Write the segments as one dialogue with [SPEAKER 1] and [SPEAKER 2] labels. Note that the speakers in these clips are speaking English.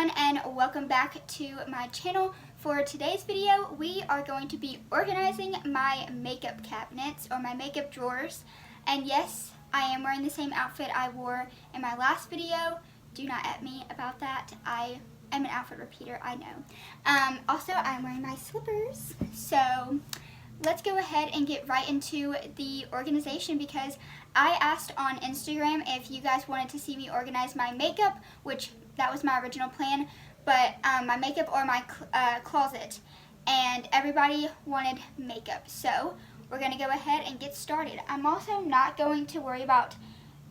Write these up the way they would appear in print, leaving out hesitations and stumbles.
[SPEAKER 1] everyone, and welcome back to my channel. For today's video, we are going to be organizing my makeup cabinets or my makeup drawers. And yes, I am wearing the same outfit I wore in my last video. Do not at me about that. I am an outfit repeater, I know. Also, I'm wearing my slippers. So let's go ahead and get right into the organization, because I asked on Instagram if you guys wanted to see me organize my makeup, which that was my original plan, but my makeup or my closet, and everybody wanted makeup. So we're going to go ahead and get started. I'm also not going to worry about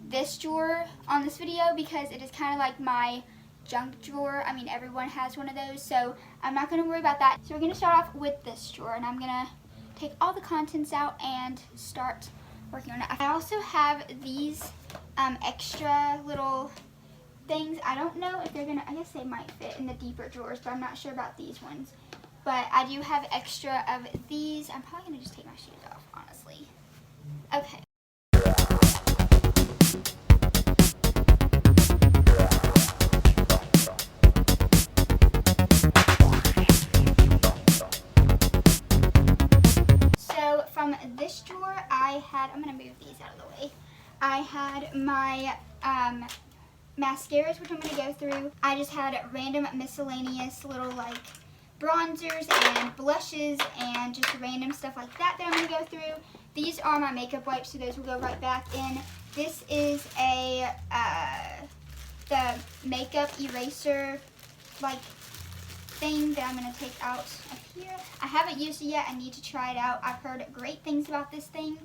[SPEAKER 1] this drawer on this video because it is kind of like my junk drawer. I mean, everyone has one of those, so I'm not going to worry about that. So we're going to start off with this drawer, and I'm going to take all the contents out and start working on it. I also have these extra little things. I don't know if they're gonna, I guess they might fit in the deeper drawers, but I'm not sure about these ones. But I do have extra of these. I'm probably gonna just take my shoes off, honestly. Okay. So from this drawer, I had, I'm gonna move these out of the way. I had my mascaras, which I'm going to go through. I just had random miscellaneous little like bronzers and blushes and just random stuff like that I'm going to go through. These are my makeup wipes, so those will go right back in. This is a the makeup eraser like thing that I'm going to take out of here. I haven't used it yet. I need to try it out. I've heard great things about this thing.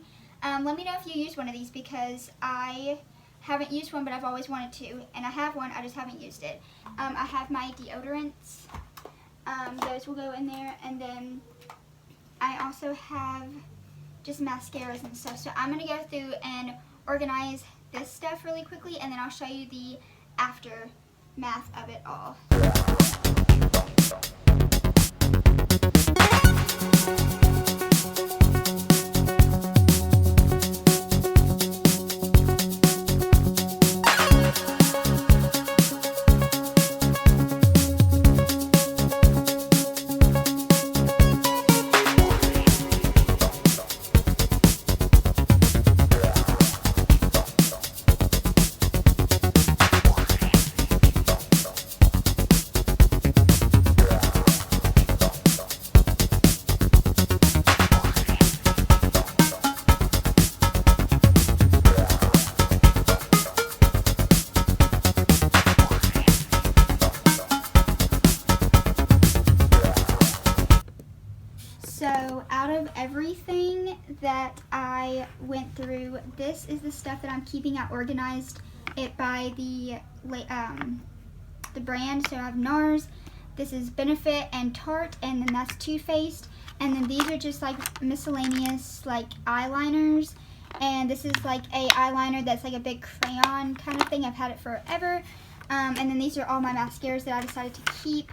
[SPEAKER 1] Let me know if you use one of these, because I haven't used one, but I've always wanted to, and I have one, I just haven't used it. I have my deodorants. Those will go in there, and then I also have just mascaras and stuff. So I'm going to go through and organize this stuff really quickly, and then I'll show you the aftermath of it all. So out of everything that I went through, this is the stuff that I'm keeping out organized it by the brand. So I have NARS, this is Benefit and Tarte, and then that's Too Faced, and then these are just like miscellaneous like eyeliners, and this is like a eyeliner that's like a big crayon kind of thing. I've had it forever. And then these are all my mascaras that I decided to keep.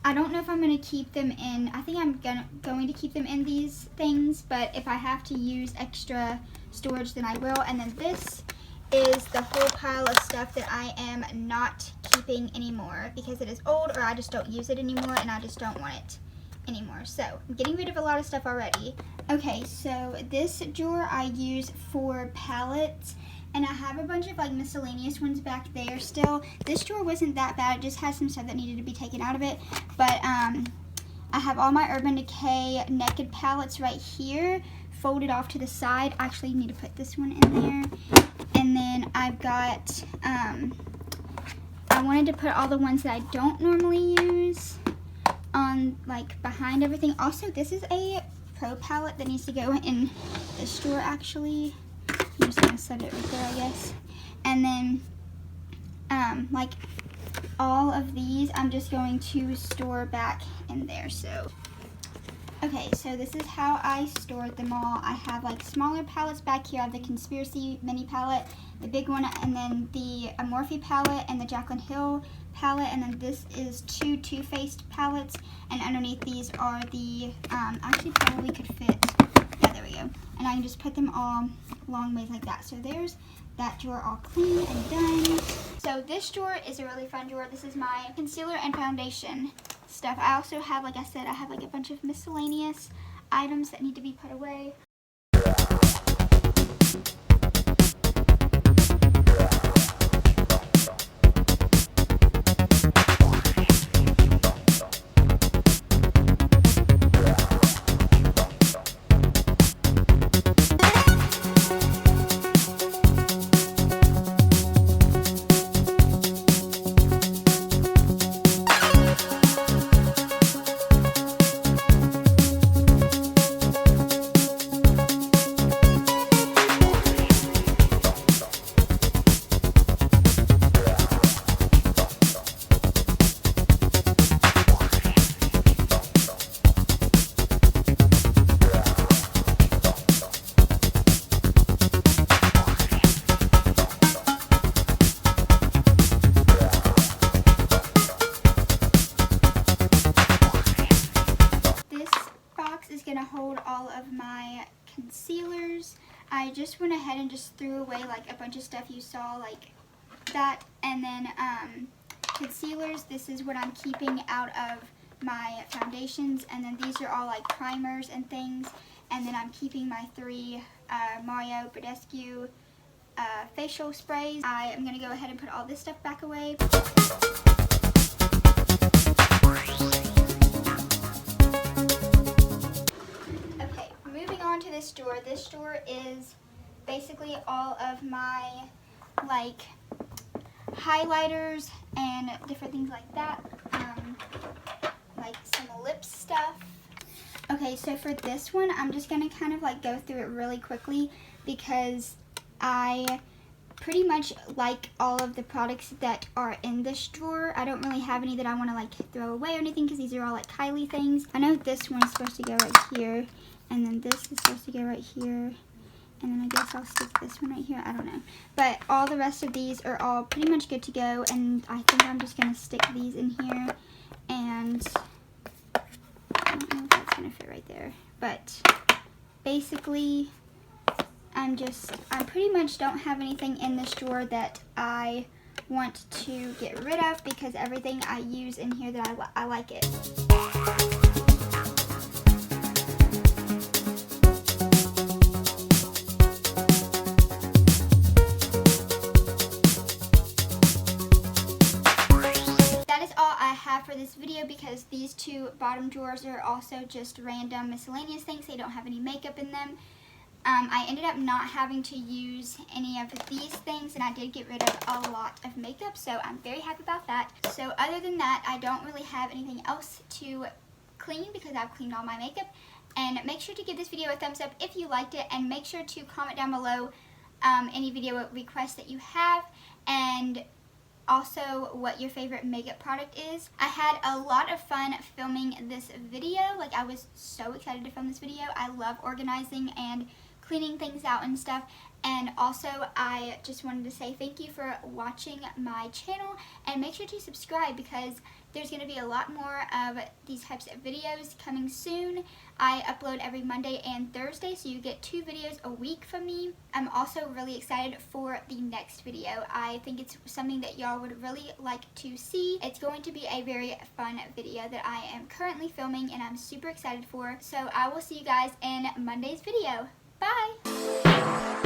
[SPEAKER 1] I don't know if I'm going to keep them in, I think I'm going to keep them in these things, but if I have to use extra storage, then I will. And then this is the whole pile of stuff that I am not keeping anymore because it is old, or I just don't use it anymore and I just don't want it anymore. So I'm getting rid of a lot of stuff already. Okay, so this drawer I use for palettes, and I have a bunch of like miscellaneous ones back there still. This drawer wasn't that bad, it just has some stuff that needed to be taken out of it. But I have all my Urban Decay Naked palettes right here, folded off to the side. I actually need to put this one in there. And then I've got, I wanted to put all the ones that I don't normally use on like behind everything. Also, this is a Pro palette that needs to go in this drawer actually. I'm just going to set it right there, I guess. And then, like, all of these I'm just going to store back in there. So, okay, so this is how I stored them all. I have, like, smaller palettes back here. I have the Conspiracy Mini palette, the big one, and then the Morphe palette and the Jaclyn Hill palette. And then this is two Too Faced palettes. And underneath these are the, actually probably could fit, yeah, there we go. and I can just put them all long ways like that. So there's that drawer all clean and done. So this drawer is a really fun drawer. This is my concealer and foundation stuff. I also have, like I said, I have like a bunch of miscellaneous items that need to be put away. Hold all of my concealers. I just went ahead and just threw away like a bunch of stuff you saw like that, and then concealers, this is what I'm keeping out of my foundations, and then these are all like primers and things, and then I'm keeping my 3 Mario Badescu facial sprays. I am going to go ahead and put all this stuff back away. To this drawer. This drawer is basically all of my like highlighters and different things like that, like some lip stuff. Okay, so for this one I'm just gonna kind of like go through it really quickly because I pretty much like all of the products that are in this drawer. I don't really have any that I want to like throw away or anything because these are all like Kylie things. I know this one's supposed to go right here, and then this is supposed to go right here, and then I guess I'll stick this one right here. I don't know. But all the rest of these are all pretty much good to go, and I think I'm just going to stick these in here, and I don't know if that's going to fit right there. But basically, I pretty much don't have anything in this drawer that I want to get rid of because everything I use in here that I like it. For this video, because these 2 bottom drawers are also just random miscellaneous things. They don't have any makeup in them. I ended up not having to use any of these things, and I did get rid of a lot of makeup, so I'm very happy about that. So other than that, I don't really have anything else to clean because I've cleaned all my makeup. And make sure to give this video a thumbs up if you liked it, and make sure to comment down below any video requests that you have, and also what your favorite makeup product is. I had a lot of fun filming this video. Like, I was so excited to film this video. I love organizing and cleaning things out and stuff. And also, I just wanted to say thank you for watching my channel, and make sure to subscribe because there's going to be a lot more of these types of videos coming soon. I upload every Monday and Thursday, so you get 2 videos a week from me. I'm also really excited for the next video. I think it's something that y'all would really like to see. It's going to be a very fun video that I am currently filming, and I'm super excited for. So I will see you guys in Monday's video. Bye!